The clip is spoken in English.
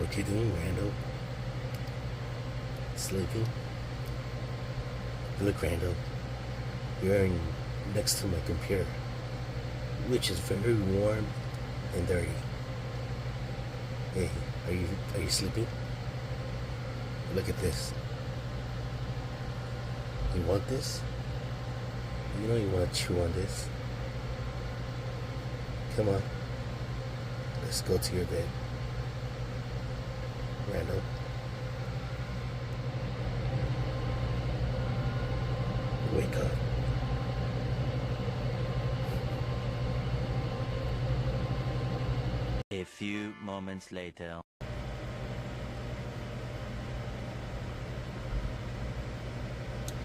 What you doing, Randall? Sleeping? Look, Randall, you're next to my computer, which is very warm and dirty. Hey, are you sleeping? Look at this. You want this? You know you want to chew on this. Come on. Let's go to your bed. Randall. Wake up. A few moments later.